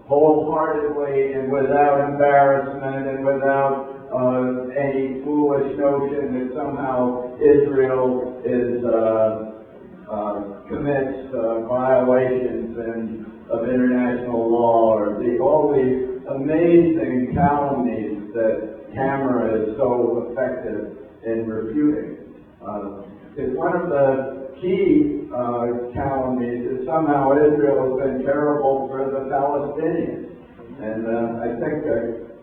wholeheartedly and without embarrassment and without any foolish notion that somehow Israel is commits violations of international law, or all these amazing calumnies that Camera is so effective in refuting. It's one of the key calumnies is somehow Israel has been terrible for the Palestinians. And I think a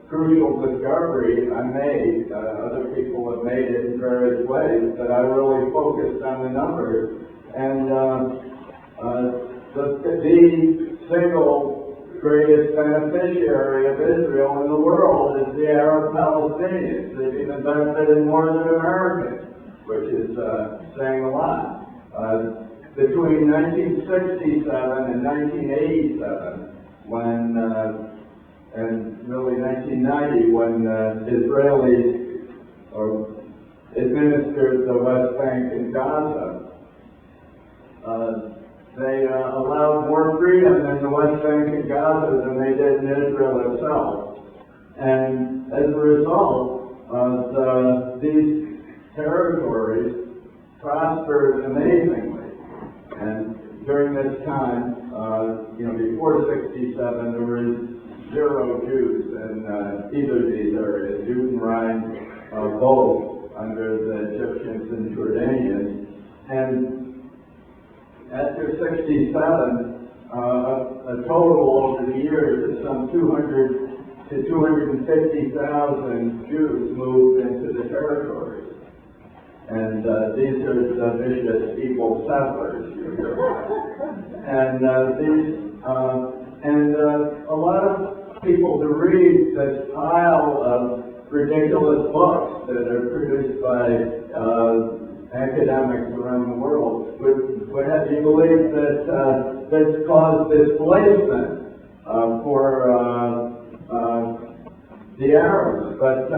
crucial discovery I made, other people have made it in various ways, but I really focused on the numbers. And the single greatest beneficiary of Israel in the world is the Arab Palestinians. They've even benefited more than Americans, which is saying a lot. Between 1967 and 1987, when and really 1990, when Israelis administered the West Bank and Gaza, they allowed more freedom in the West Bank and Gaza than they did in Israel itself. And as a result, these territories prospered amazingly. And during this time, before 67, there were 0 Jews in either of these areas, Judenrein, both under the Egyptians and Jordanians. And after 67, a total over the years of some 200 to 250,000 Jews moved into the territories. And these are the vicious, evil settlers you hear about. And a lot of people to read this pile of ridiculous books that are produced by academics around the world would have you believe that that's caused displacement for the Arabs, but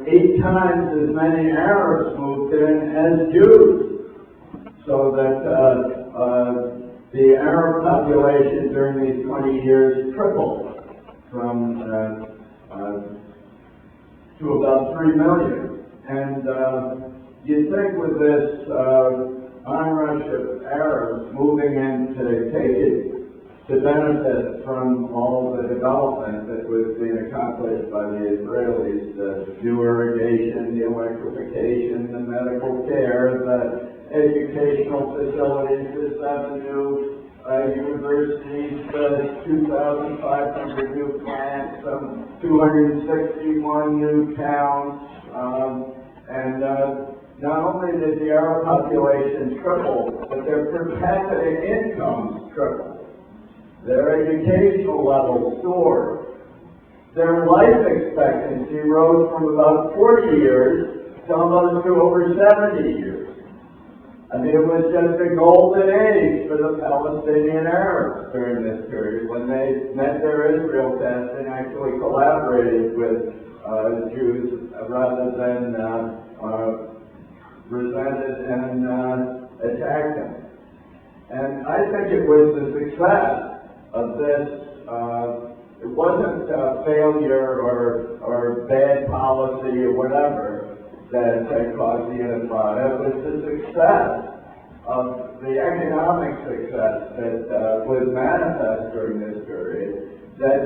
8 times as many Arabs moved in as Jews, so that the Arab population during these 20 years tripled from to about 3 million. And you'd think with this onrush of Arabs moving in to take it, to benefit from all the development that was being accomplished by the Israelis, the new irrigation, the electrification, the medical care, the educational facilities, the 7 new universities, the 2,500 new plants, some 261 new towns, and not only did the Arab population triple, but their per capita incomes tripled. Their educational level soared. Their life expectancy rose from about 40 years to almost to over 70 years. I mean, it was just a golden age for the Palestinian Arabs during this period when they met their Israel test and actually collaborated with Jews rather than resented and attacked them. And I think it was the success of this, it wasn't failure or bad policy or whatever that caused the intifada. It was the success of the economic success that was manifest during this period that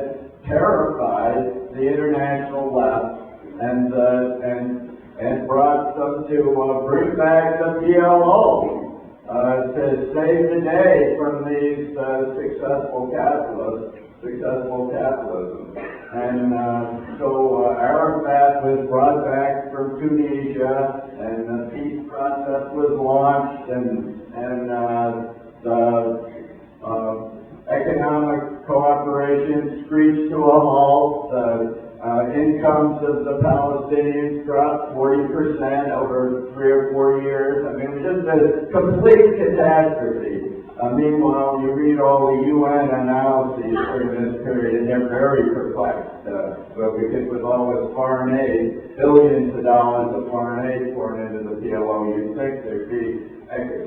terrified the international left and brought them to bring back the PLO. To save the day from these successful capitalism. And so Arafat was brought back from Tunisia, and the peace process was launched, and the economic cooperation screeched to a halt. The incomes of the Palestinians dropped 40% over 3 or 4 years. I mean, it was just a complete catastrophe. Meanwhile, you read all the UN analyses during this period, and they're very perplexed. Because with all this foreign aid, billions of dollars of foreign aid poured into the PLO, you'd think there'd be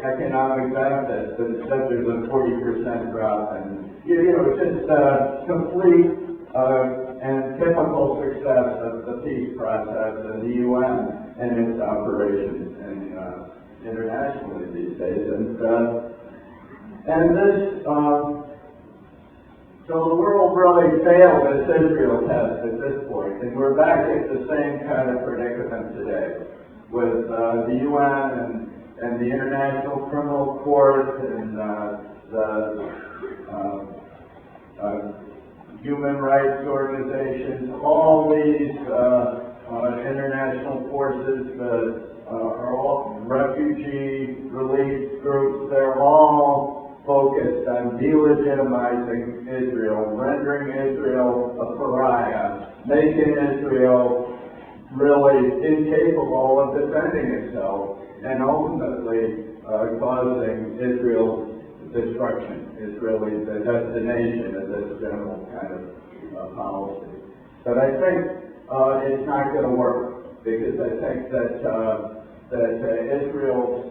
economic benefits, but instead there's a 40% drop. And, it's just complete and typical success of the peace process and the UN and its operations internationally these days. And this, so the world really failed its Israel test at this point, and we're back at the same kind of predicament today with the UN and the International Criminal Court and the human rights organizations. All these international forces are all refugee relief groups. They're all focused on delegitimizing Israel, rendering Israel a pariah, making Israel really incapable of defending itself, and ultimately causing Israel's destruction is really the destination of this general kind of policy. But I think it's not going to work, because I think that Israel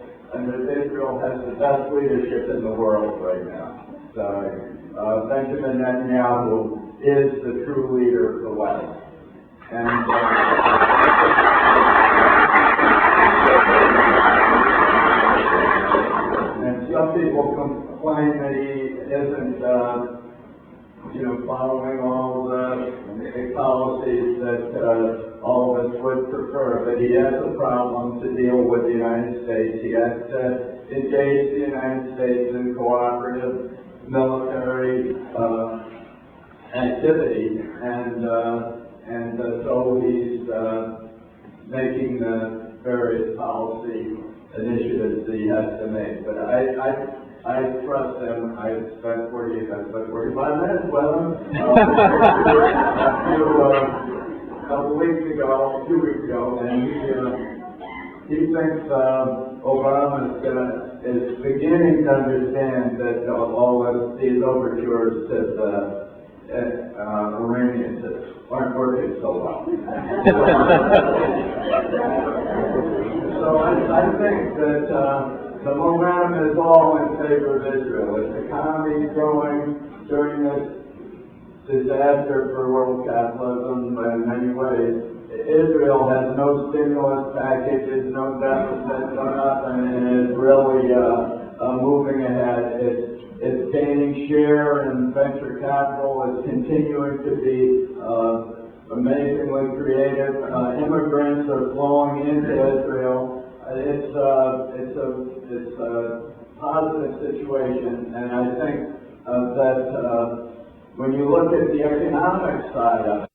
has the best leadership in the world right now. So Benjamin Netanyahu is the true leader of the West. And some people complain that he isn't, following all the policies that all of us would prefer. But he has a problem to deal with the United States. He has to engage the United States in cooperative military activity, and so he's making the various policy initiatives that he has to make. But I trust him. I spent 45 minutes with him a 2 weeks ago, and he thinks Obama is beginning to understand that all of these overtures to the Iranians aren't working so well. So I think that the momentum is all in favor of Israel. Its economy is growing during this disaster for world capitalism in many ways. Israel has no stimulus packages, no deficit, no nothing, and it's really moving ahead. It's gaining share in venture capital. It's continuing to be amazingly creative. Immigrants are flowing into Israel. It's a positive situation, and I think that when you look at the economic side of it,